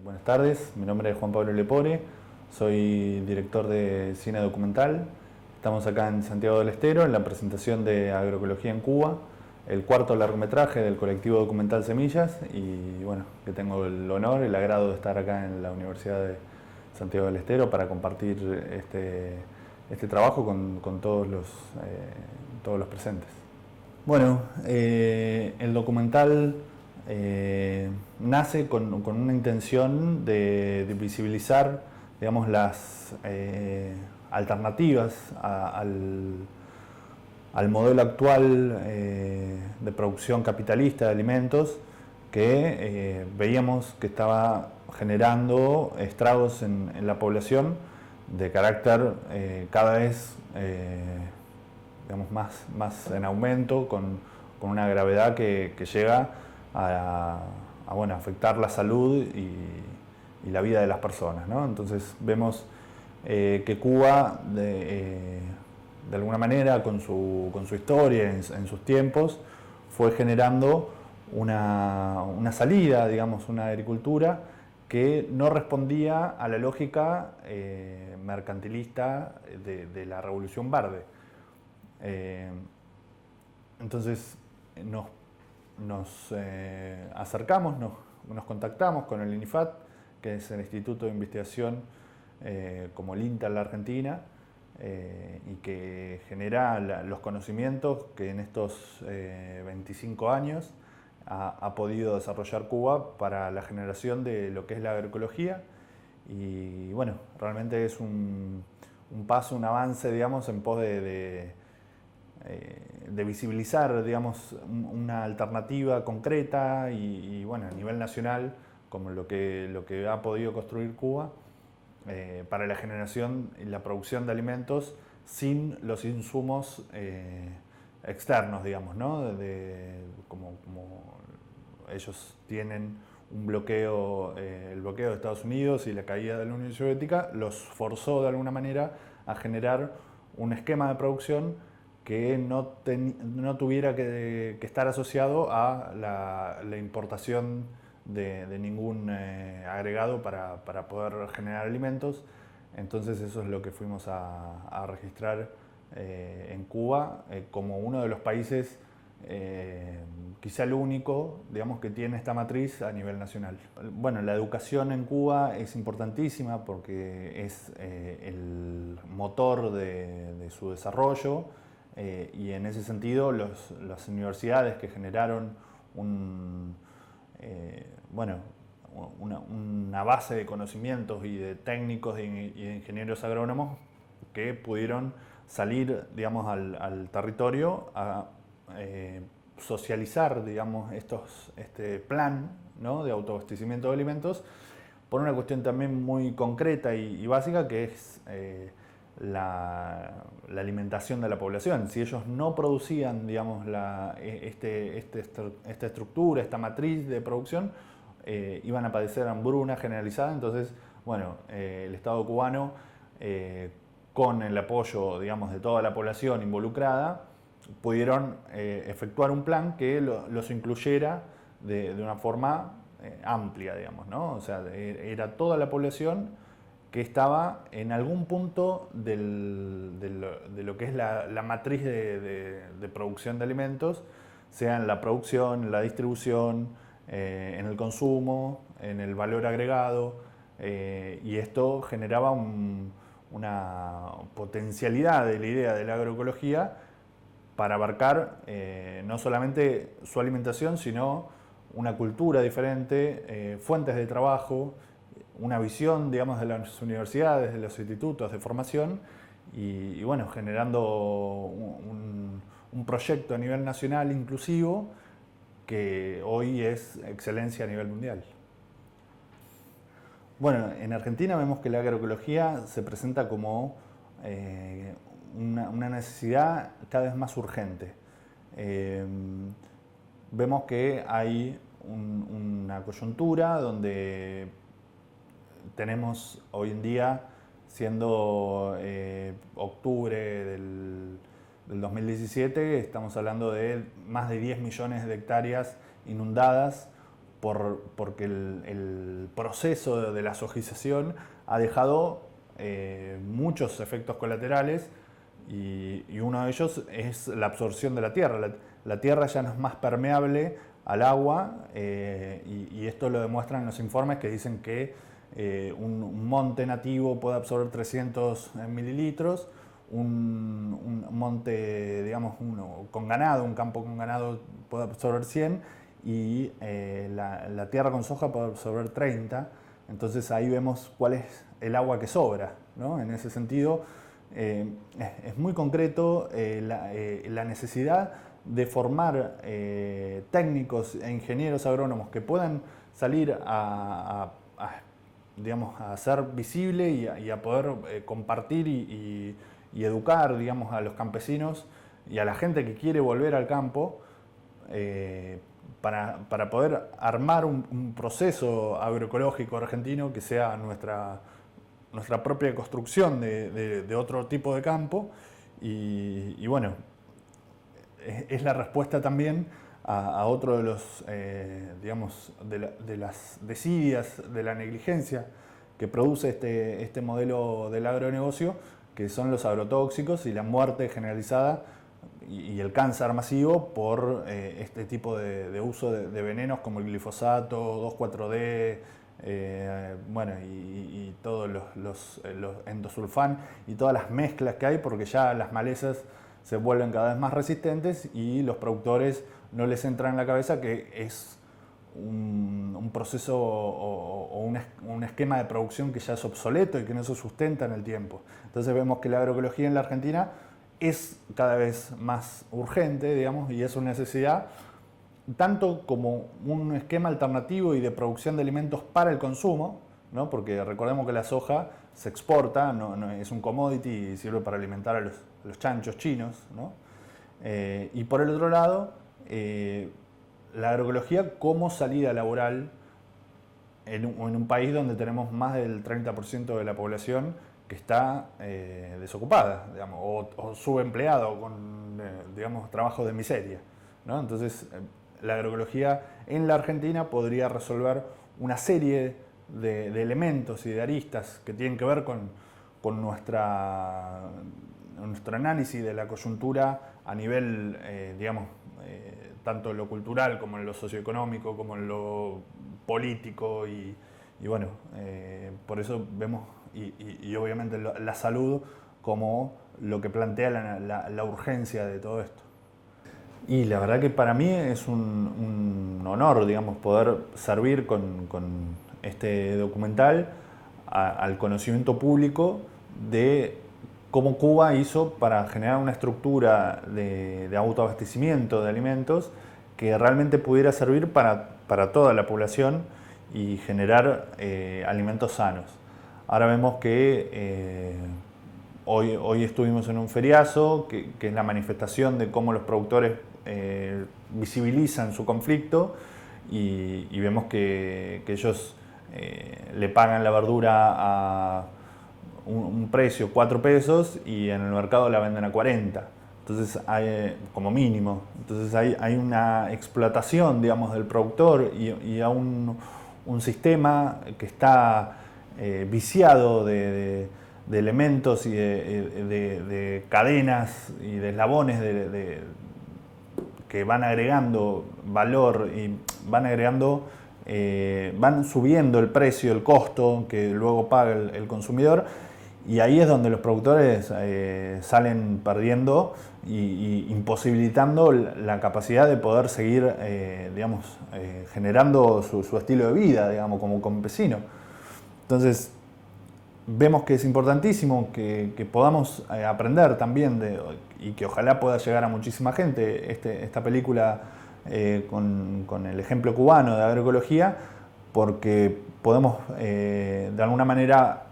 Buenas tardes, mi nombre es Juan Pablo Lepore, soy director de cine documental. Estamos acá en Santiago del Estero en la presentación de Agroecología en Cuba, el cuarto largometraje del colectivo documental Semillas, y bueno, que tengo el honor, el agrado de estar acá en la Universidad de Santiago del Estero para compartir este trabajo con todos los presentes. Bueno, el documental nace con una intención de visibilizar, digamos, las alternativas al modelo actual de producción capitalista de alimentos que veíamos que estaba generando estragos en la población de carácter cada vez digamos, más en aumento, con una gravedad que llega bueno, afectar la salud y la vida de las personas, ¿no? Entonces vemos que Cuba, de alguna manera, con su historia, en sus tiempos, fue generando una salida, digamos, una agricultura que no respondía a la lógica mercantilista de la Revolución Verde. Entonces nos acercamos, nos contactamos con el INIFAT, que es el Instituto de Investigación como el INTA en la Argentina, y que genera los conocimientos que en estos 25 años ha podido desarrollar Cuba para la generación de lo que es la agroecología. Y bueno, realmente es un paso, un avance, digamos, en pos de visibilizar, digamos, una alternativa concreta y bueno, a nivel nacional, como lo que ha podido construir Cuba para la generación y la producción de alimentos sin los insumos externos, digamos, ¿no? Como ellos tienen un bloqueo, el bloqueo de Estados Unidos y la caída de la Unión Soviética los forzó de alguna manera a generar un esquema de producción que no tuviera que estar asociado a la importación de ningún agregado para poder generar alimentos. Entonces eso es lo que fuimos a registrar en Cuba como uno de los países, quizá el único, digamos, que tiene esta matriz a nivel nacional. Bueno, la educación en Cuba es importantísima porque es el motor de su desarrollo. Y en ese sentido, las universidades que generaron bueno, una base de conocimientos y de técnicos y de ingenieros agrónomos que pudieron salir, digamos, al territorio a socializar, digamos, este plan, ¿no?, de autoabastecimiento de alimentos por una cuestión también muy concreta y básica, que es la alimentación de la población. Si ellos no producían, digamos, esta estructura, esta matriz de producción, iban a padecer hambruna generalizada. Entonces, bueno, el Estado cubano, con el apoyo, digamos, de toda la población involucrada, pudieron efectuar un plan que los incluyera de una forma amplia, digamos, ¿no? O sea, era toda la población que estaba en algún punto de lo que es la matriz de producción de alimentos, sea en la producción, en la distribución, en el consumo, en el valor agregado, y esto generaba una potencialidad de la idea de la agroecología para abarcar no solamente su alimentación, sino una cultura diferente, fuentes de trabajo, una visión, digamos, de las universidades, de los institutos de formación y bueno, generando un proyecto a nivel nacional inclusivo que hoy es excelencia a nivel mundial. Bueno, en Argentina vemos que la agroecología se presenta como una necesidad cada vez más urgente. Vemos que hay una coyuntura donde tenemos hoy en día, siendo octubre del 2017, estamos hablando de más de 10 millones de hectáreas inundadas porque el proceso de la sojización ha dejado muchos efectos colaterales y uno de ellos es la absorción de la tierra. La tierra ya no es más permeable al agua y esto lo demuestran los informes que dicen que un monte nativo puede absorber 300 mililitros, un monte, digamos, con ganado, un campo con ganado puede absorber 100 y la tierra con soja puede absorber 30. Entonces ahí vemos cuál es el agua que sobra, ¿no? En ese sentido es muy concreto la necesidad de formar técnicos e ingenieros agrónomos que puedan salir digamos, a ser visible y a poder compartir y educar, digamos, a los campesinos y a la gente que quiere volver al campo para poder armar un proceso agroecológico argentino que sea nuestra propia construcción de otro tipo de campo y bueno, es la respuesta también a otro de los, digamos, de las desidias, de la negligencia que produce este modelo del agronegocio, que son los agrotóxicos y la muerte generalizada y el cáncer masivo por este tipo de uso de venenos como el glifosato, 2,4-D, bueno, y todos los endosulfán y todas las mezclas que hay, porque ya las malezas se vuelven cada vez más resistentes y los productores no les entra en la cabeza que es un proceso o un esquema de producción que ya es obsoleto y que no se sustenta en el tiempo. Entonces vemos que la agroecología en la Argentina es cada vez más urgente, digamos, y es una necesidad tanto como un esquema alternativo y de producción de alimentos para el consumo, ¿no? Porque recordemos que la soja se exporta, no es un commodity y sirve para alimentar a los chanchos chinos, ¿no? Y por el otro lado, la agroecología como salida laboral en un país donde tenemos más del 30% de la población que está desocupada, digamos, o subempleada o con digamos, trabajos de miseria, ¿no? Entonces, la agroecología en la Argentina podría resolver una serie de elementos y de aristas que tienen que ver con nuestro análisis de la coyuntura a nivel, digamos, tanto en lo cultural como en lo socioeconómico, como en lo político y bueno, por eso vemos y obviamente la salud como lo que plantea la urgencia de todo esto. Y la verdad que para mí es un honor, digamos, poder servir con este documental al conocimiento público de cómo Cuba hizo para generar una estructura de autoabastecimiento de alimentos que realmente pudiera servir para toda la población y generar alimentos sanos. Ahora vemos que hoy estuvimos en un feriazo, que es la manifestación de cómo los productores visibilizan su conflicto y vemos que ellos le pagan la verdura a un precio, 4 pesos, y en el mercado la venden a 40. Entonces, como mínimo. Entonces hay una explotación, digamos, del productor y a un sistema que está viciado de elementos y de cadenas y de eslabones que van agregando valor y van subiendo el precio, el costo que luego paga el consumidor. Y ahí es donde los productores salen perdiendo y imposibilitando la capacidad de poder seguir, digamos, generando su estilo de vida, digamos, como campesino. Entonces, vemos que es importantísimo que podamos aprender también y que ojalá pueda llegar a muchísima gente esta película con el ejemplo cubano de agroecología, porque podemos de alguna manera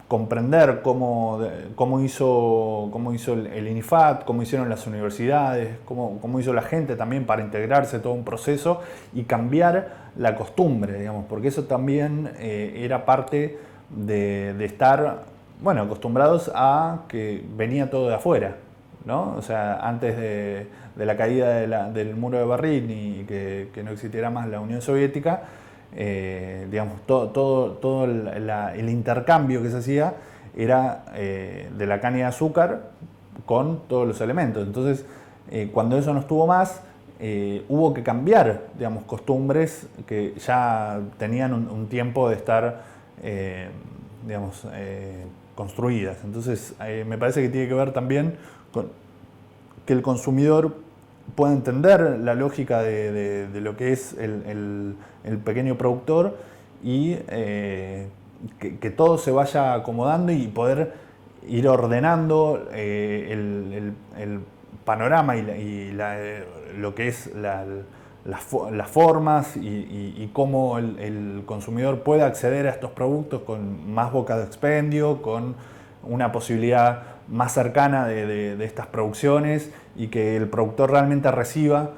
comprender cómo hizo el INIFAT, cómo hicieron las universidades, cómo hizo la gente también para integrarse todo un proceso y cambiar la costumbre, digamos, porque eso también era parte de estar, bueno, acostumbrados a que venía todo de afuera, ¿no? O sea, antes de la caída del muro de Berlín y que no existiera más la Unión Soviética, digamos, todo el intercambio que se hacía era de la caña de azúcar con todos los elementos. Entonces, cuando eso no estuvo más, hubo que cambiar, digamos, costumbres que ya tenían un tiempo de estar, digamos, construidas. Entonces, me parece que tiene que ver también con que el consumidor pueda entender la lógica de lo que es el pequeño productor y que todo se vaya acomodando y poder ir ordenando el panorama lo que es las formas y cómo el consumidor puede acceder a estos productos con más boca de expendio, con una posibilidad más cercana de estas producciones y que el productor realmente reciba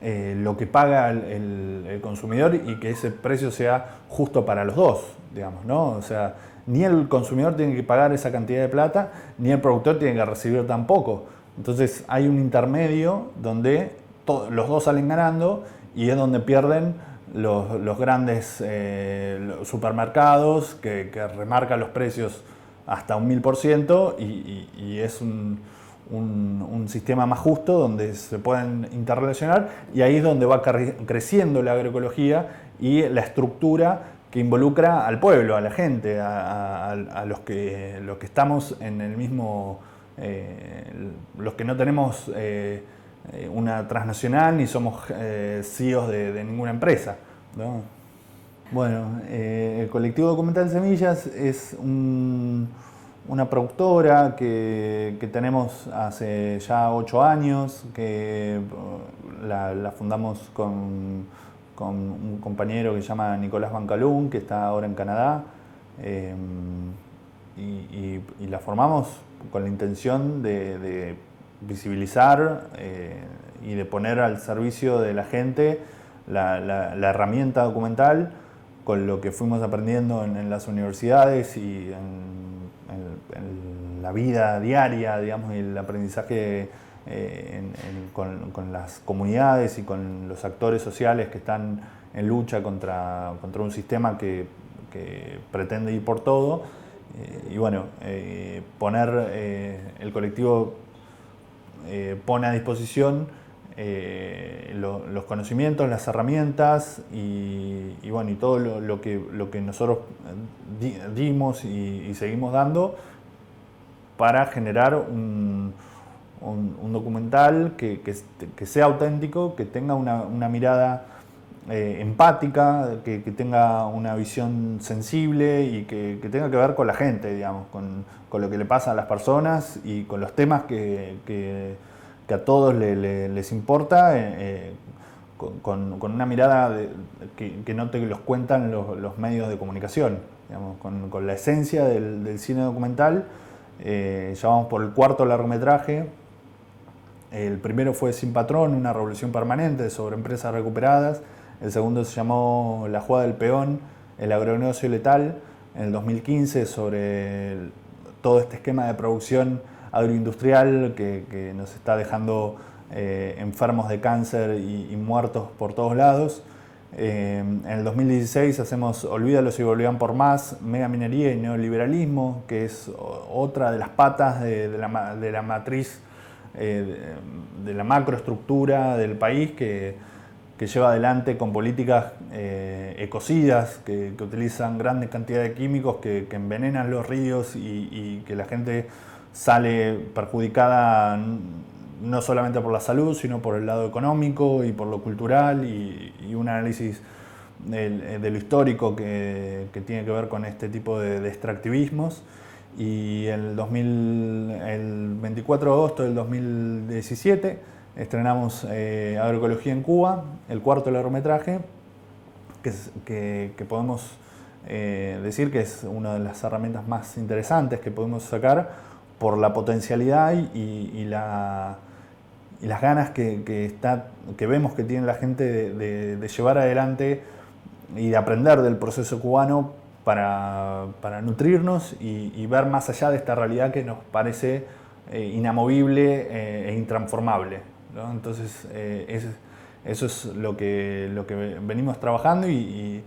lo que paga el consumidor y que ese precio sea justo para los dos, digamos, ¿no? O sea, ni el consumidor tiene que pagar esa cantidad de plata, ni el productor tiene que recibir tampoco. Entonces hay un intermedio donde los dos salen ganando y es donde pierden los grandes los supermercados que remarcan los precios hasta un 1000% y es un sistema más justo donde se pueden interrelacionar y ahí es donde va creciendo la agroecología y la estructura que involucra al pueblo, a la gente, a los que estamos en el mismo, los que no tenemos una transnacional ni somos CEOs de ninguna empresa, ¿no? Bueno, el colectivo Documental Semillas es una productora que tenemos hace ya 8 años, que la fundamos con un compañero que se llama Nicolás Bancalún, que está ahora en Canadá, y la formamos con la intención de visibilizar y de poner al servicio de la gente la herramienta documental con lo que fuimos aprendiendo en las universidades y en la vida diaria, digamos, y el aprendizaje con las comunidades y con los actores sociales que están en lucha contra un sistema que pretende ir por todo. Y bueno, poner el colectivo pone a disposición los conocimientos, las herramientas y bueno, y todo lo que nosotros dimos y seguimos dando para generar un documental que sea auténtico, que tenga una mirada empática, que tenga una visión sensible y que tenga que ver con la gente, digamos, con lo que le pasa a las personas y con los temas que a todos les importa, con una mirada que no te los cuentan los medios de comunicación, digamos, con la esencia del cine documental. Ya vamos por el 4.º largometraje. El primero fue Sin Patrón, una revolución permanente sobre empresas recuperadas. El segundo se llamó La jugada del peón, el agronegocio letal, en el 2015, sobre todo este esquema de producción agroindustrial que nos está dejando enfermos de cáncer y muertos por todos lados. En el 2016 hacemos Olvídalos y volvían por más, megaminería y neoliberalismo, que es otra de las patas de la matriz, de la macroestructura del país que lleva adelante con políticas ecocidas que utilizan grandes cantidades de químicos que envenenan los ríos y que la gente sale perjudicada no solamente por la salud, sino por el lado económico y por lo cultural y un análisis de lo histórico que tiene que ver con este tipo de extractivismos. Y el 24 de agosto del 2017 estrenamos Agroecología en Cuba, el 4.º largometraje, que podemos decir que es una de las herramientas más interesantes que podemos sacar por la potencialidad y las ganas que vemos que tiene la gente de llevar adelante y de aprender del proceso cubano para nutrirnos y ver más allá de esta realidad que nos parece inamovible e intransformable, ¿no? Entonces, eso es lo que venimos trabajando y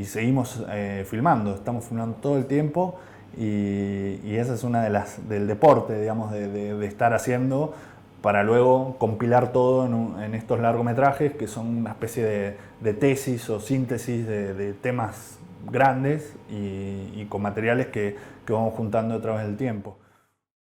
seguimos filmando. Estamos filmando todo el tiempo y esa es una de las del deporte, digamos, de estar haciendo para luego compilar todo en estos largometrajes que son una especie de tesis o síntesis de temas grandes y con materiales que vamos juntando a través del tiempo.